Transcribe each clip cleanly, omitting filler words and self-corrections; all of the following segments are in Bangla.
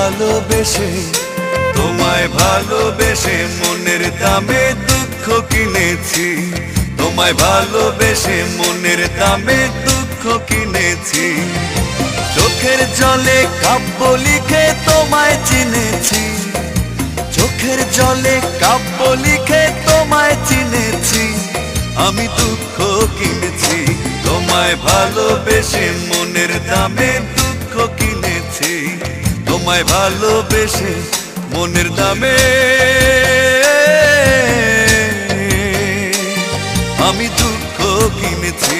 ভালোবেসে তোমায় ভালোবেসে মনের দামে দুঃখ কিনেছি, তোমায় ভালোবেসে মনের দামে দুঃখ কিনেছি। চোখের জলে কাব্য লিখে তোমায় চিনেছি, চোখের জলে কাব্য লিখে তোমায় চিনেছি। আমি দুঃখ কিনেছি তোমায় ভালোবেসে মনের দামে দুঃখ কিনেছি, তোমায় ভালোবেসে মনের দামে আমি দুঃখ কিনেছি।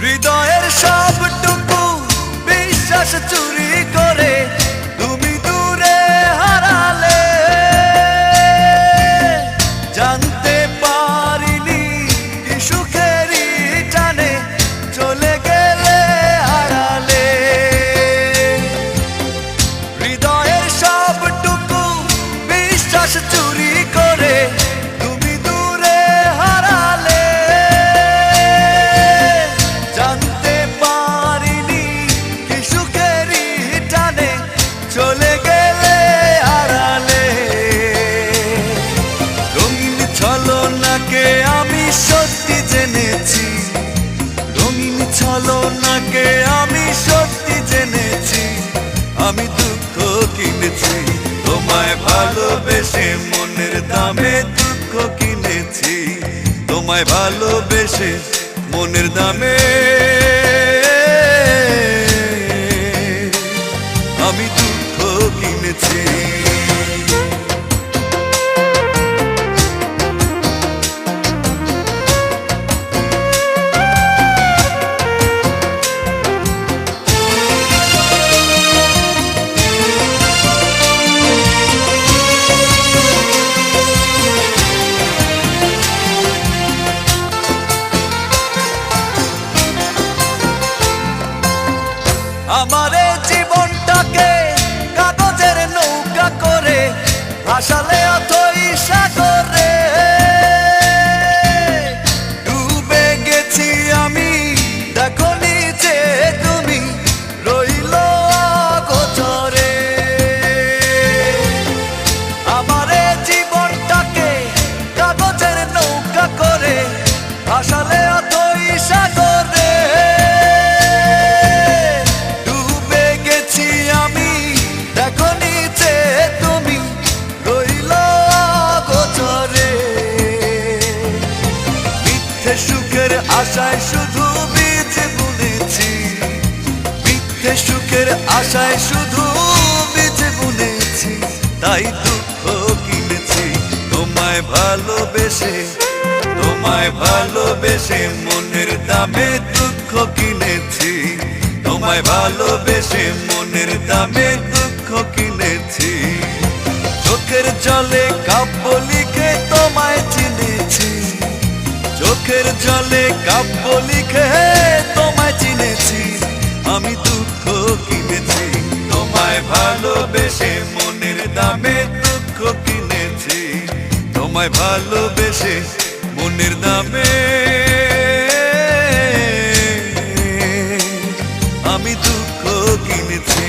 হৃদয়ের সবটুকু বিশ্বাস চুরি করে তুমি দূরে হারালে, জানতে পারিনি কি সুখেরই টানে চলে গেলে হারালে। হৃদয়ের সবটুকু বিশ্বাস চুরি করে তুমি দূরে হারালে, জানতে পারিনি কি সুখেরই টানে চলে গেলে হারালে। রঙিন ছলনাকে আমি সত্যি জেনেছি, রঙিন ছলনাকে আমি সত্যি জেনেছি। আমি দুঃখ কিনেছি তোমায় ভালোবেসে মনের দামে দুঃখ কিনেছি, তোমায় ভালোবেসে মনের দামে আমি দুঃখ কিনেছি। আমারে জীবনটাকে কাগজের নৌকা করে ভাসালে অথই সাগরে, ডুবে গেছি আমি দেখো নিচে তুমি রইল অগোচরে। আমারে জীবনটাকে কাগজের নৌকা করে ভাসালে অথই সাগরে, দেখো নিচে তুমি রইল অগোচরে। মিথ্যে সুখের আশায় শুধু বীজ বুনেছি, মিথ্যে সুখের আশায় শুধু বীজ বুনেছি। তাই দুঃখ কিনেছি তোমায় ভালোবেসে, তোমায় ভালোবেসে মনের দামে দুঃখ কিনেছি, তোমায় ভালোবেসে মনের দামে দুঃখ কিনেছি। চোখের জলে কাব্য লিখে তোমায় চিনেছি, চোখের জলে কাব্য লিখে তোমায় চিনেছি। আমি দুঃখ কিনেছি তোমায় ভালোবেসে মনের দামে দুঃখ কিনেছি, তোমায় ভালোবেসে মনের দামে আমি দুঃখ কিনেছি।